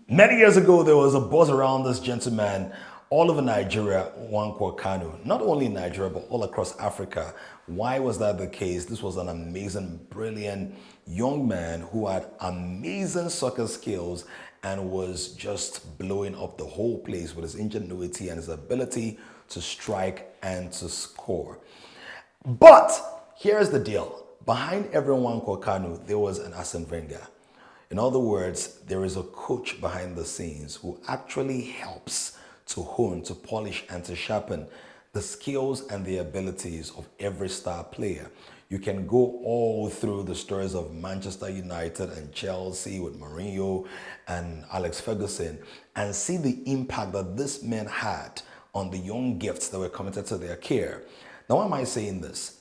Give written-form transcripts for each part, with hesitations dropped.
Many years ago, there was a buzz around this gentleman all over Nigeria, Nwankwo Kanu. Not only in Nigeria, but all across Africa. Why was that the case? This was an amazing, brilliant young man who had amazing soccer skills and was just blowing up the whole place with his ingenuity and his ability to strike and to score. But here's the deal. Behind everyone called Kanu, there was an Arsene Wenger. In other words, there is a coach behind the scenes who actually helps to hone, to polish, and to sharpen the skills and the abilities of every star player. You can go all through the stories of Manchester United and Chelsea with Mourinho and Alex Ferguson and see the impact that this man had on the young gifts that were committed to their care. Now, why am I saying this?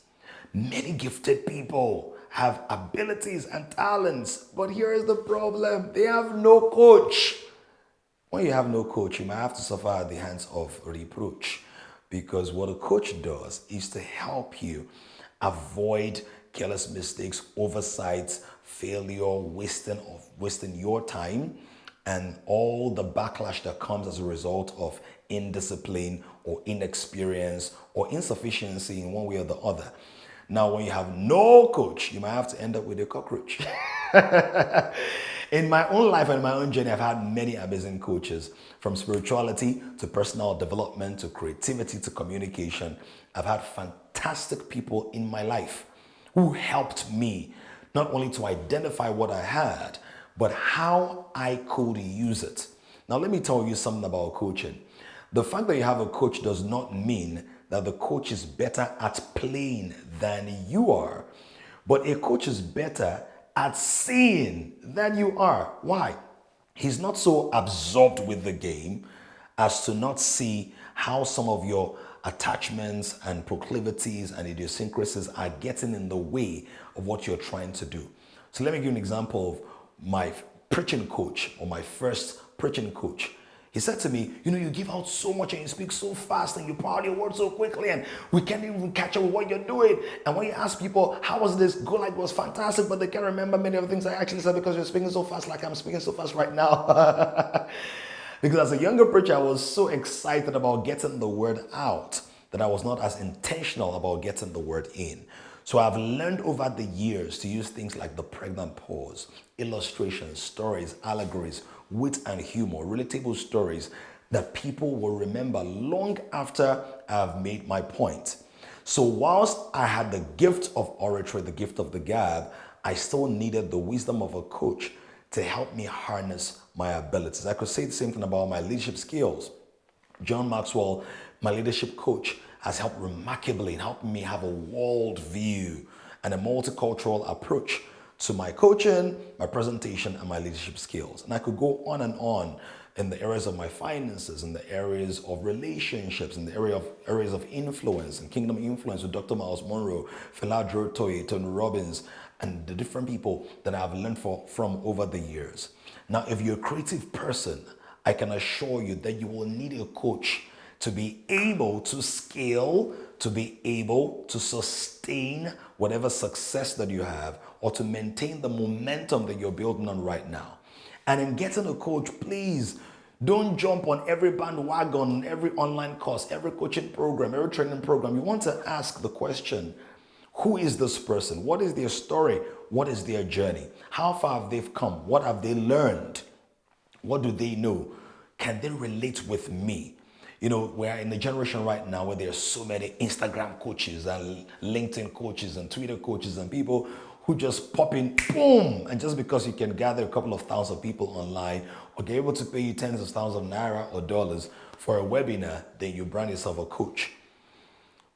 Many gifted people have abilities and talents, but here is the problem. They have no coach. When you have no coach, you might have to suffer at the hands of reproach, because what a coach does is to help you avoid careless mistakes, oversights, failure, wasting your time, and all the backlash that comes as a result of indiscipline or inexperience or insufficiency in one way or the other. Now, when you have no coach, you might have to end up with a cockroach. In my own life and my own journey, I've had many amazing coaches, from spirituality to personal development to creativity to communication. I've had fantastic people in my life who helped me not only to identify what I had, but how I could use it. Now, let me tell you something about coaching. The fact that you have a coach does not mean that the coach is better at playing than you are, but a coach is better at seeing than you are. Why? He's not so absorbed with the game as to not see how some of your attachments and proclivities and idiosyncrasies are getting in the way of what you're trying to do. So let me give you an example of my preaching coach, or my first preaching coach. He said to me, you give out so much and you speak so fast and you pour out your words so quickly and we can't even catch up with what you're doing. And when you ask people, how was this? Go like, it was fantastic, but they can't remember many of the things I actually said because you're speaking so fast, like I'm speaking so fast right now. Because as a younger preacher, I was so excited about getting the word out that I was not as intentional about getting the word in. So I've learned over the years to use things like the pregnant pause, illustrations, stories, allegories, wit and humor, relatable stories that people will remember long after I've made my point. So whilst I had the gift of oratory, the gift of the gab, I still needed the wisdom of a coach to help me harness my abilities. I could say the same thing about my leadership skills. John Maxwell, my leadership coach, has helped remarkably in helping me have a world view and a multicultural approach to my coaching, my presentation, and my leadership skills. And I could go on and on in the areas of my finances, in the areas of relationships, in the areas of influence and kingdom influence with Dr. Miles Monroe, Philadro Toye, Tony Robbins, and the different people that I've learned from over the years. Now, if you're a creative person, I can assure you that you will need a coach to be able to scale, to be able to sustain whatever success that you have, or to maintain the momentum that you're building on right now. And in getting a coach, please don't jump on every bandwagon, every online course, every coaching program, every training program. You want to ask the question, who is this person? What is their story? What is their journey? How far have they come? What have they learned? What do they know? Can they relate with me? We're in a generation right now where there are so many Instagram coaches and LinkedIn coaches and Twitter coaches and people who just pop in, boom, and just because you can gather a couple of thousand people online or get able to pay you tens of thousands of naira or dollars for a webinar, then you brand yourself a coach.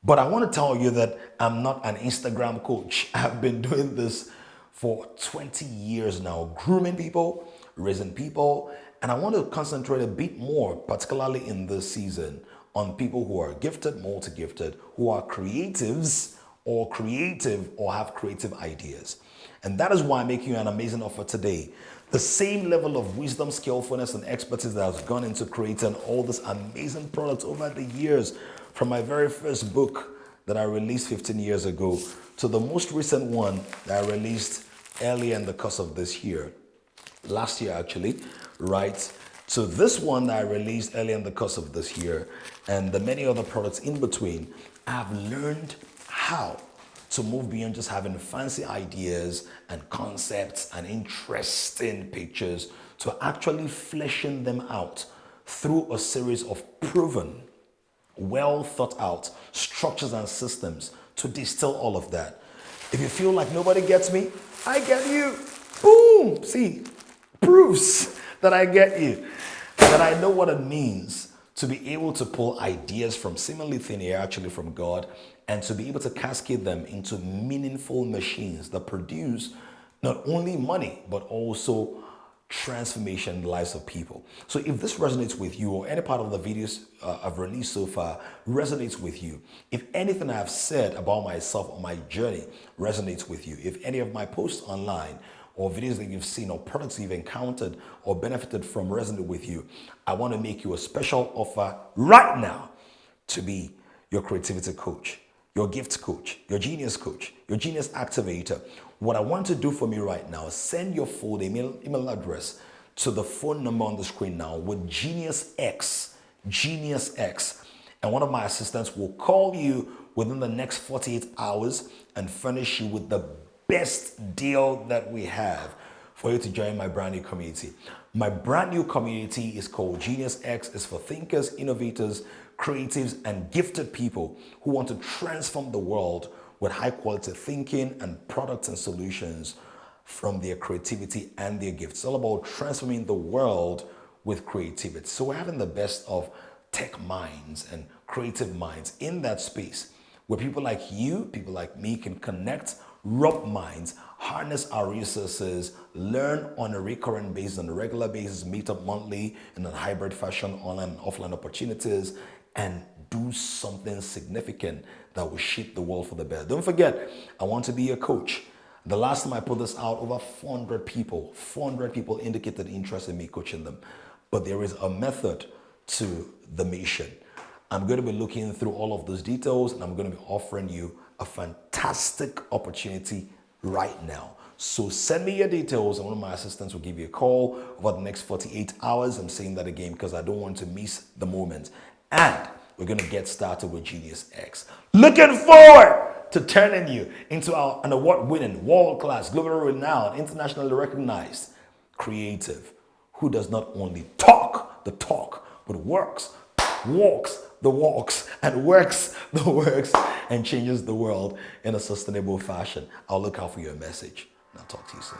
But I want to tell you that I'm not an Instagram coach. I've been doing this for 20 years now, grooming people, raising people, and I want to concentrate a bit more, particularly in this season, on people who are gifted, multi-gifted, who are creatives or creative or have creative ideas. And that is why I'm making you an amazing offer today. The same level of wisdom, skillfulness, and expertise that has gone into creating all this amazing products over the years, from my very first book that I released 15 years ago to the most recent one that I released earlier in the course of this year. last year actually, right? So this one that I released earlier in the course of this year and the many other products in between, I've learned how to move beyond just having fancy ideas and concepts and interesting pictures to actually fleshing them out through a series of proven, well thought out structures and systems to distill all of that. If you feel like nobody gets me, I get you. Boom! See, proofs that I get you, that I know what it means to be able to pull ideas from seemingly thin air, actually from God, and to be able to cascade them into meaningful machines that produce not only money, but also transformation in the lives of people. So if this resonates with you, or any part of the videos I've released so far resonates with you, if anything I've said about myself or my journey resonates with you, if any of my posts online or videos that you've seen or products you've encountered or benefited from resonate with you, I want to make you a special offer right now to be your creativity coach, your gift coach, your genius activator. What I want to do for me right now is send your full email address to the phone number on the screen now with Genius X, and one of my assistants will call you within the next 48 hours and furnish you with the best deal that we have for you to join my brand new community. My brand new community is called Genius X. It's for thinkers, innovators, creatives, and gifted people who want to transform the world with high quality thinking and products and solutions from their creativity and their gifts. It's all about transforming the world with creativity. So we're having the best of tech minds and creative minds in that space where people like you, people like me can connect, rub minds, harness our resources, learn on a recurrent basis, on a regular basis, meet up monthly in a hybrid fashion, online and offline opportunities, and do something significant that will shape the world for the better. Don't forget, I want to be a coach. The last time I put this out, over 400 people indicated interest in me coaching them. But there is a method to the mission. I'm going to be looking through all of those details, and I'm going to be offering you a fantastic opportunity right now. So send me your details, and one of my assistants will give you a call over the next 48 hours. I'm saying that again because I don't want to miss the moment. And we're going to get started with Genius X. Looking forward to turning you into an award-winning, world-class, globally renowned, internationally recognized creative who does not only talk the talk, but walks the walks, and works the works, and changes the world in a sustainable fashion. I'll look out for your message. And I'll talk to you soon.